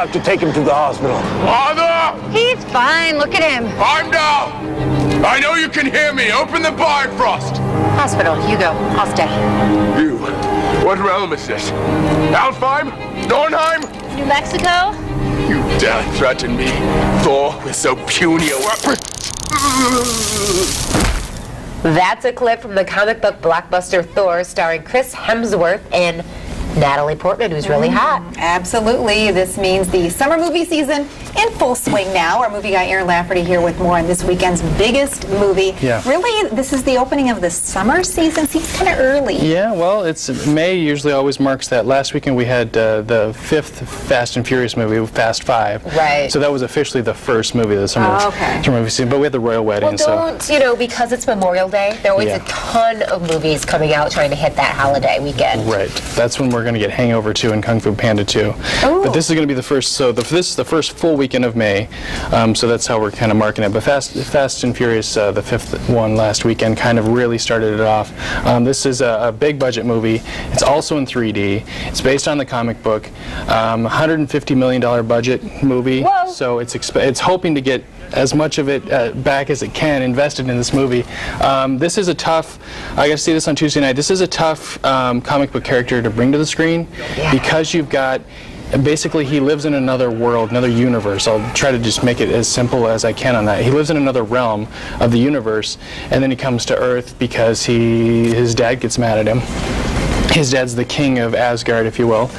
have to take him to the hospital. Mother! He's fine. Look at him. I'm down! I know you can hear me. Open the Bifrost! Hospital. You go. I'll stay. You. What realm is this? Alfheim? Dornheim? New Mexico? You dare threaten me, Thor, with so puny a weapon? That's a clip from the comic book blockbuster Thor, starring Chris Hemsworth and Natalie Portman, who's really hot. Absolutely. This means the summer movie season in full swing now. Our movie guy Aaron Lafferty here with more on this weekend's biggest movie. Yeah. Really, this is the opening of the summer season. Seems kind of early. Yeah, well, it's May usually always marks that. Last weekend we had the 5th Fast and Furious movie, Fast 5. Right. So that was officially the first movie of the summer, summer movie season. But we had the royal wedding. Well, don't, you know, because it's Memorial Day, there are always a ton of movies coming out trying to hit that holiday weekend. Right. That's when we're going to get Hangover 2 and Kung Fu Panda 2. Ooh. But this is going to be the first, so this is the first full weekend of May. So that's how we're kind of marking it. But Fast and Furious, the 5th one last weekend, kind of really started it off. This is a big budget movie. It's also in 3D. It's based on the comic book. $150 million budget movie. Whoa. So it's hoping to get as much of it back as it can invested in this movie. This is a tough, I got to see this on Tuesday night, this is a tough comic book character to bring to the screen because you've got, basically he lives in another world, another universe. I'll try to just make it as simple as I can on that. He lives in another realm of the universe, and then he comes to Earth because his dad gets mad at him. His dad's the king of Asgard, if you will.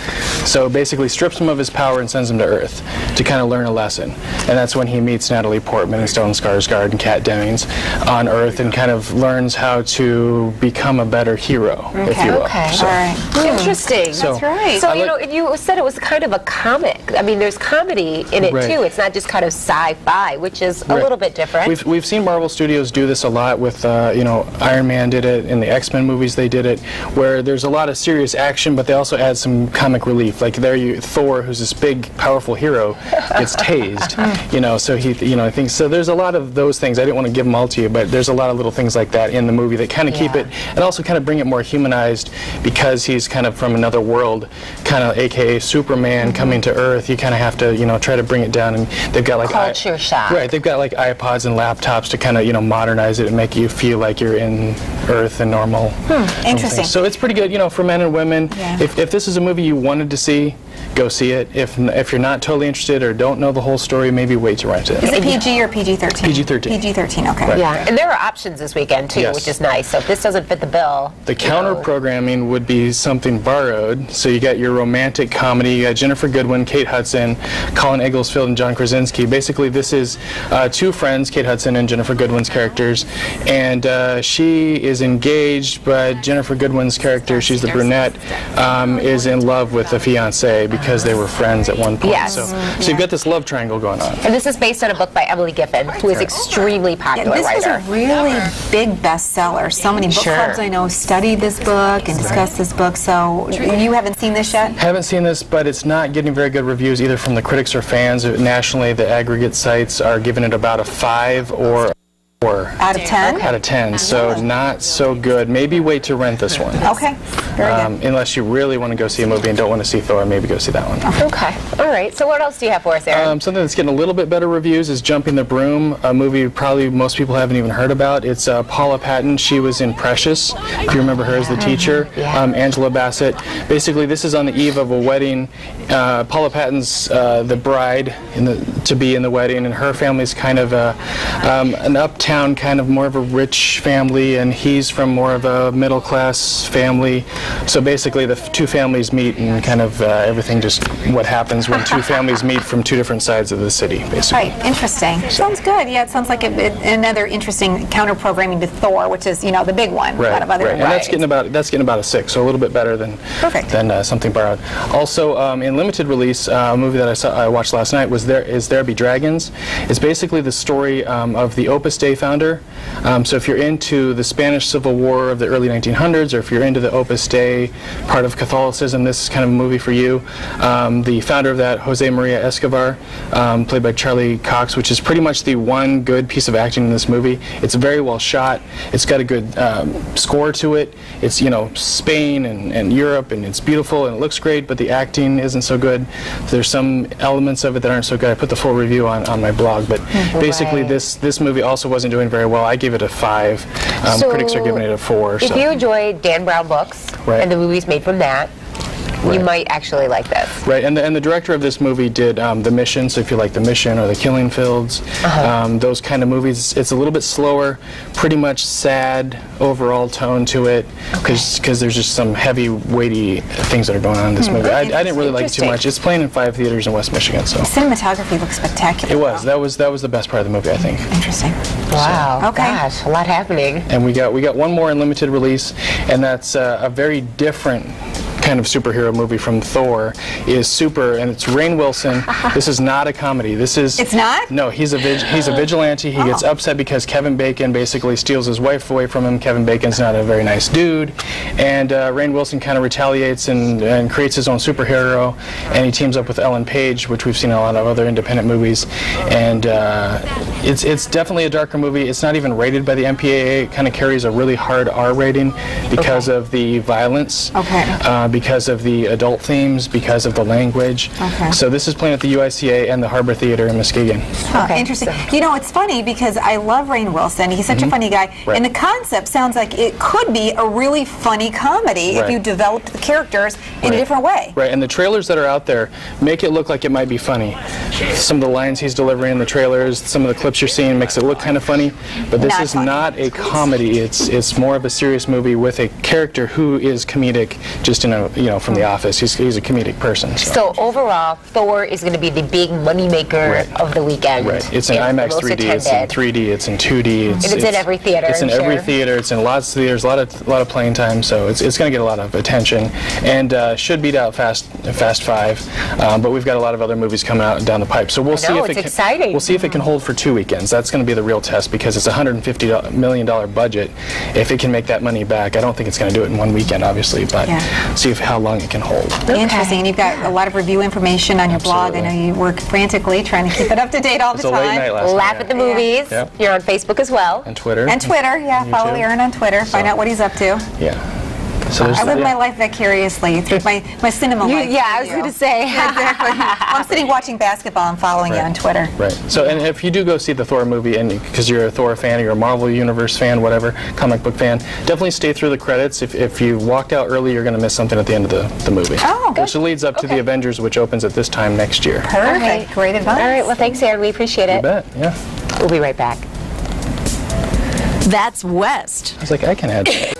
So basically strips him of his power and sends him to Earth to kind of learn a lesson. And that's when he meets Natalie Portman and Stellan Skarsgård and Kat Dennings on Earth and kind of learns how to become a better hero, if you will. Okay. So, All right. Interesting. That's right. So, you know, you said it was kind of a comic. I mean, there's comedy in it, too. It's not just kind of sci-fi, which is a little bit different. We've seen Marvel Studios do this a lot with, you know, Iron Man did it, in the X-Men movies they did it, where there's a lot of serious action, but they also add some comic relief. Like Thor, who's this big, powerful hero, gets tased. You know, so I think so. There's a lot of those things. I didn't want to give them all to you, but there's a lot of little things like that in the movie that kind of keep it, and also kind of bring it more humanized because he's kind of from another world, kind of AKA Superman coming to Earth. You kind of have to, you know, try to bring it down, and they've got like culture shock. Right, they've got like iPods and laptops to kind of, you know, modernize it and make you feel like you're in Earth and normal. Interesting. So it's pretty good, you know, for men and women. If this is a movie you wanted to see, go see it. If you're not totally interested or don't know the whole story, maybe wait to rent it. Is it PG or PG-13? PG-13. PG-13, okay. Right. Yeah, and there are options this weekend, too, which is nice. So if this doesn't fit the bill... The counter-programming would be something borrowed. So you got your romantic comedy, you got Ginniffer Goodwin, Kate Hudson, Colin Egglesfield, and John Krasinski. Basically, this is two friends, Kate Hudson and Ginniffer Goodwin's characters, and she is engaged, but Ginniffer Goodwin's character, she's the brunette, is in love with the fiancé because they were friends at one point. Yes. So you've got this love triangle going on. And this is based on a book by Emily Giffin, who is extremely popular This writer. was a really big bestseller. So many book clubs I know studied this book and discussed this book. So you haven't seen this yet? Haven't seen this, but it's not getting very good reviews either from the critics or fans. Nationally, the aggregate sites are giving it about a 5 or 4. Out of 10? Out of 10, so not so good. Maybe wait to rent this one. Okay, very good. Unless you really want to go see a movie and don't want to see Thor, maybe go see that one. Okay, all right. So what else do you have for us, Aaron? Something that's getting a little bit better reviews is Jumping the Broom, a movie probably most people haven't even heard about. It's Paula Patton. She was in Precious, if you remember her as the teacher. Angela Bassett. Basically, this is on the eve of a wedding. Paula Patton's the bride to be in the wedding, and her family's kind of an uptown, kind of more of a rich family, and he's from more of a middle-class family. So basically the two families meet, and kind of everything just what happens when two families meet from two different sides of the city, basically. Right, interesting. Sounds good. Yeah, it sounds like another interesting counter-programming to Thor, which is, you know, the big one. Right, out of other right. And that's getting about a 6, so a little bit better than Something Borrowed. Also, in limited release, a movie that I watched last night was There Be Dragons. It's basically the story of the Opus Dei founder. So if you're into the Spanish Civil War of the early 1900s, or if you're into the Opus Dei part of Catholicism, this is kind of a movie for you. The founder of that, Jose Maria Escobar, played by Charlie Cox, which is pretty much the one good piece of acting in this movie. It's very well shot. It's got a good score to it. It's, you know, Spain and Europe, and it's beautiful and it looks great, but the acting isn't so good. There's some elements of it that aren't so good. I put the full review on my blog, but basically this movie also wasn't doing very well. I gave it a 5. So critics are giving it a 4. If you enjoy Dan Brown books and the movies made from that, you might actually like this. Right, and the director of this movie did The Mission, so if you like The Mission or The Killing Fields, those kind of movies, it's a little bit slower, pretty much sad overall tone to it, because there's just some heavy, weighty things that are going on in this movie. I didn't really like it too much. It's playing in 5 theaters in West Michigan, so. The cinematography looks spectacular. It was. That was the best part of the movie, I think. Interesting. Wow. So, okay. Gosh, a lot happening. And we got one more in limited release, and that's a very different kind of superhero movie from Thor. Is Super, and it's Rainn Wilson. This is not a comedy. This is. It's not? No, he's a vigilante. He gets upset because Kevin Bacon basically steals his wife away from him. Kevin Bacon's not a very nice dude, and Rainn Wilson kind of retaliates and creates his own superhero, and he teams up with Ellen Page, which we've seen in a lot of other independent movies, and it's definitely a darker movie. It's not even rated by the MPAA. It kind of carries a really hard R rating because of the violence. Because of the adult themes, because of the language. So this is playing at the UICA and the Harbor Theater in Muskegon. Interesting. You know, it's funny because I love Rainn Wilson. He's such a funny guy. And the concept sounds like it could be a really funny comedy if you developed the characters in a different way. Right, and the trailers that are out there make it look like it might be funny. Some of the lines he's delivering in the trailers, some of the clips you're seeing makes it look kind of funny, but this is not a comedy. It's more of a serious movie with a character who is comedic, just in a, you know, from The Office. He's a comedic person. So overall, Thor is going to be the big moneymaker of the weekend. It's in IMAX 3D, it's in 3D, it's in 2D. It's in every theater. It's in every theater. It's in lots of theaters, a lot of playing time. So it's going to get a lot of attention, and should beat out Fast 5. But we've got a lot of other movies coming out down the pipe. So we'll see if it can. We'll see if it can hold for 2 weekends. That's going to be the real test, because it's a $150 million budget. If it can make that money back, I don't think it's going to do it in 1 weekend, obviously, but see how long it can hold. Interesting. And you've got a lot of review information on your blog. I know you work frantically trying to keep it up to date all the time. It's a late night last night. Laugh at the movies. You're on Facebook as well. And Twitter. And Twitter, follow Aaron on Twitter. Find out what he's up to. So I live my life vicariously through my cinema life. I was going to say. Exactly. I'm sitting watching basketball and following you on Twitter. So, and if you do go see the Thor movie, and because you're a Thor fan, or you're a Marvel Universe fan, whatever, comic book fan, definitely stay through the credits. If you walked out early, you're going to miss something at the end of the movie. Which leads up to the Avengers, which opens at this time next year. Perfect. Great advice. All right. Well, thanks, Aaron. We appreciate it. You bet. Yeah. We'll be right back. That's West. I was like, I can add something.